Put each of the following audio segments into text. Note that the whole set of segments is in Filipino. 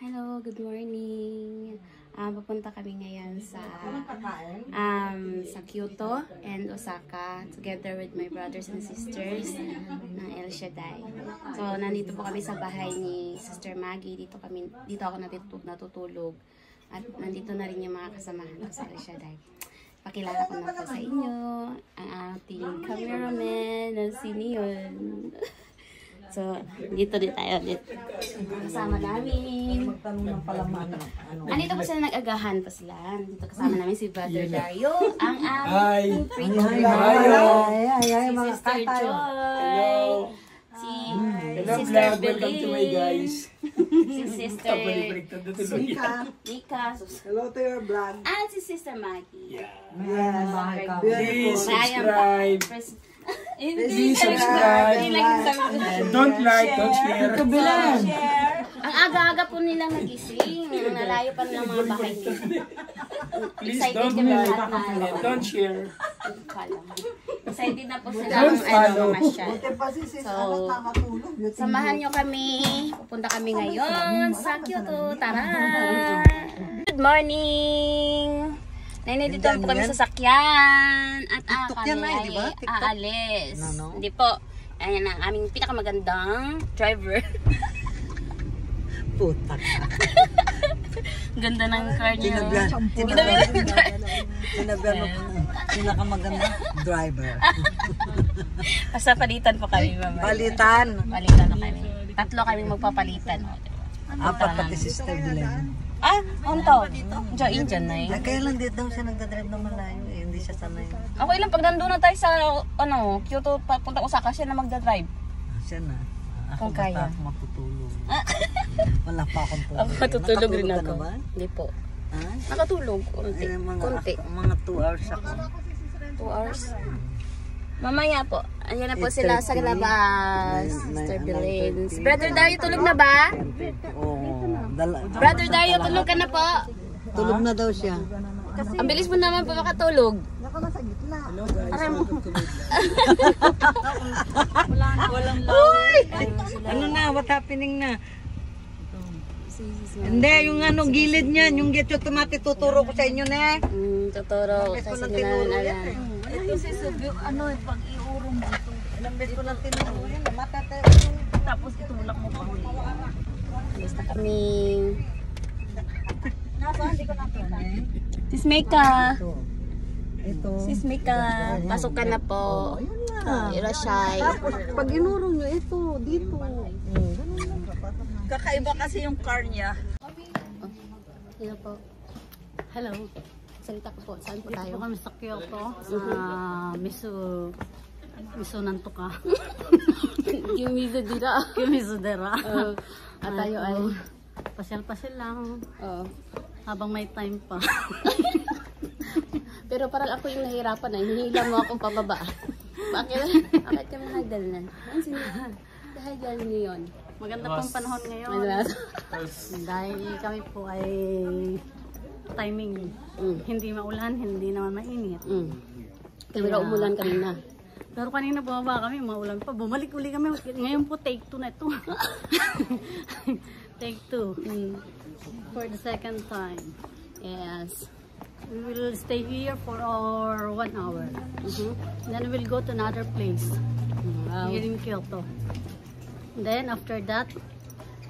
Hello, good morning. Papunta kami ngayon sa Kyoto and Osaka together with my brothers and sisters ng El Shaddai. So, nandito po kami sa bahay ni Sister Maggie. Dito ako natutulog. At nandito na rin yung mga kasamahan ko sa El Shaddai. Pakilala ko na po sa inyo ang ating cameraman na si Neon. So, dito tayo. Kasama namin. Andito po sila, nag-agahan pa sila. Dito kasama namin si Brother Dario, ang aming pretty si Sister Joy, si Sister Belin, si Sister Mika, hello to your vlog. at si Sister Maggie. Please subscribe. Please subscribe. Don't like, don't share. Ang aga-aga po nilang nagising. Nalayo pa nilang mga bahay nila. Please Excited don't kami like, lahat na. don't share. Excited na po sila mamasyal. So, Samahan nyo kami. Pupunta kami ngayon sa Kyoto. Tara! Good morning! Nandito po kami sa sakyan. At kami ay aalis. Hindi po. Ayan ang aming pinakamagandang driver. putak. Ganda ng car niya. Tinabihan mo pinakamaganda driver. Basta palitan po kami, mama. Palitan. Palitan na kami. Tatlo kaming magpapalitan. Apat pati sister Bilen. Unto. Indian na eh. Kaya lang dito daw siya nagdadrive ng malayo eh. Hindi siya sanay. Okay lang, pag nandun na tayo sa, Kyoto, papunta Osaka, siya na magdadrive. Siya na. Ako Kung kaya. Ako matutulog. Wala pa akong tulog. Ako matutulog rin Nakatulog ako. ka na ba? Hindi po. Ha? Nakatulog. Konti. Konti. Mga 2 hours ako. 2 hours. Mamaya po. Ayan na po sila sa labas. Sister Belin. Brother Dario, tulog na ba? Oo. Brother Dario, tulog ka na po. Tulog na daw siya. Ang bilis mo naman po makatulog. Walang lower. Ano na? What happening na? Hindi, yung gilid niyan, yung get automatic tuturo ko sa inyo na. Tuturo ko sa inyo namin. Ito si Subyo, pag iurong dito. Ilang beses ko lang tinuro yan, matatayo. Tapos itulak mo pa huli. Basta kami. Nasaan? Hindi ko nakita. Sis Mika. Ito. Sis Mika. Pasok ka na po. Irashay. Tapos, pag inurong nyo, ito, dito. Kakaiba kasi yung car niya. Hello po. Hello. Salita ko po. Saan po tayo? Dito kami sa Kyoto. Sa Miso Nantuka. Kimizudira. Kimizudera. At tayo ay pasyal-pasyal lang. Habang may time pa. Pero parang ako yung nahirapan na. Hinihila mo akong pababa. Bakit kami nagdalan? Dahil gano'n yun. Maganda pong panahon ngayon. Dahil kami po ay timing. Hindi maulan, hindi naman mainit. Pero umulan kanina. Pero kanina bumaba kami, maulan pa. Bumalik uli kami. Ngayon po take 2 na ito. Take 2. For the second time. Yes. We will stay here for 1 hour. Then we'll go to another place. Here in Kyoto. Then after that,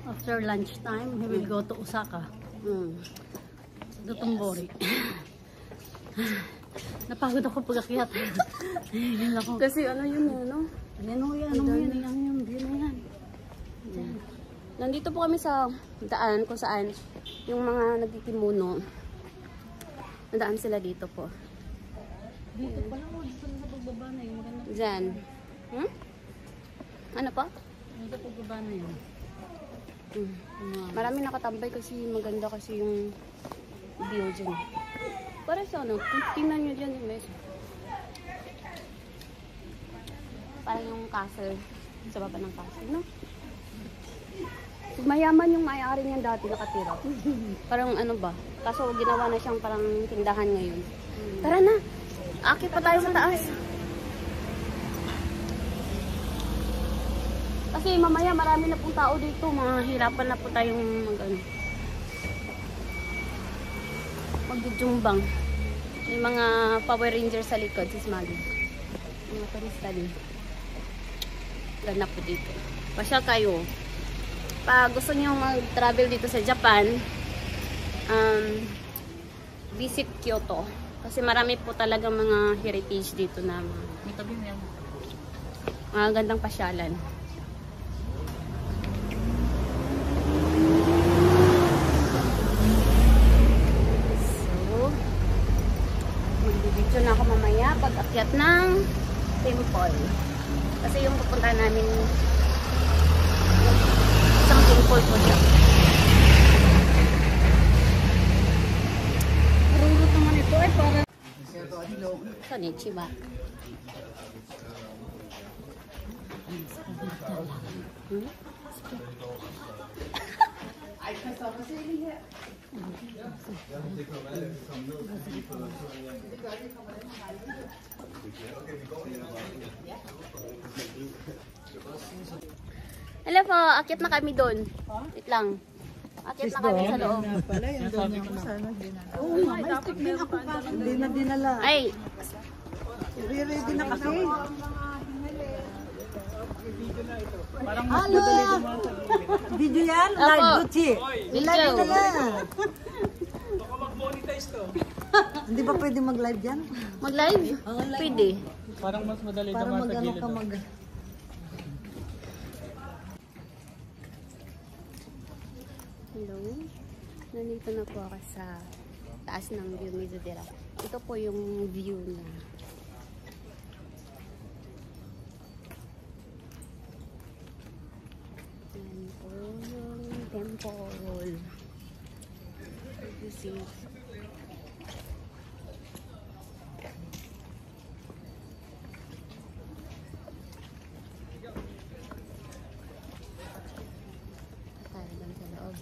after lunchtime, we will go to Osaka. Dotonbori. Napagod ako pag-akyat. Kasi yun, Ayan o yan, yan. Nandito po kami sa daan kung saan yung mga nagtitimuno. Nadaan sila dito po. Dito pala mo, dito sa pagbaba na yun. Diyan. Ano pa? Dito pagbaba na yun. Marami nakatambay kasi maganda kasi yung view dyan. Para sa tingnan nyo dyan yung mesa. Parang yung castle. Sa baba ng castle, no? Mayaman yung may-ari niyan dati nakatira. Parang kaso ginawa na siyang parang tindahan ngayon. Tara na! Akit pa tayo sa taas. Kasi mamaya marami na pong tao dito. Mahirapan na po tayong magjujumbang. May mga Power Rangers sa likod, sis Maggie. Mga turista din. Ganda po dito. Pasyal kayo. Pag gusto niyo mag-travel dito sa Japan, visit Kyoto. Kasi marami po talaga mga heritage dito na mga gandang pasyalan. So, magbibidyo na ako mamaya pag akyat ng temple. Kasi yung pupunta namin isang temple po siya. Marunod naman ito ay para... Konnichiwa. Hello po, akit na kami doon. Wait lang. Akit na kami sa loob. Pala, yung doon niya ako sana dinala. Oo, may din ako pa. Hindi na dinala. Ay, Ready na kasi. Halo! Video yan? Opo. Live, Gucci. Video. Live na lang. Baka mag-monetize to. Hindi ba pwede mag-live yan? mag-live? Pwede. Parang mas madali Para naman sa mag-ano gilid. ka mag... Hello. Nandito na po ako sa taas ng view Mizudira. Ito po yung view niya. Yan po yung temple. You see. Tayo lang sa loob.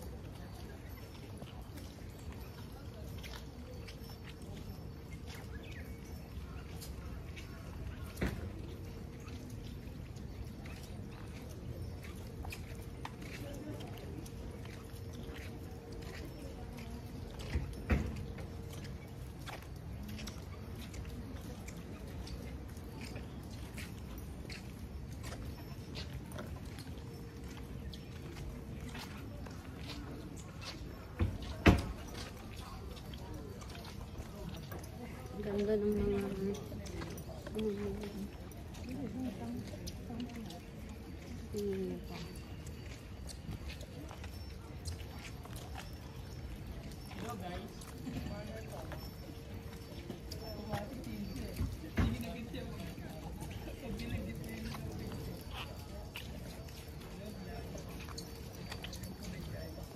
Ganda ng mga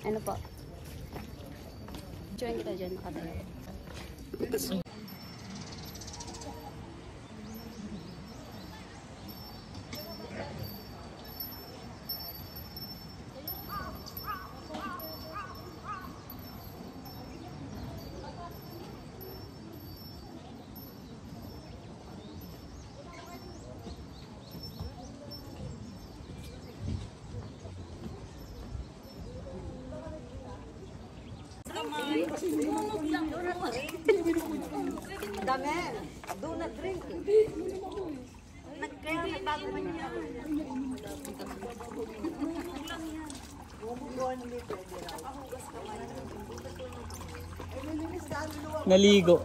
ano po? Join kita dyan, nakatayo. Dami. Do not drink. Nag-kaya bago man niya. Naligo.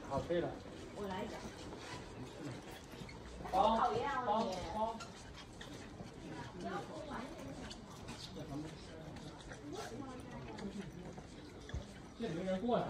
好，可以了。我来讲。包包。这没人过呀。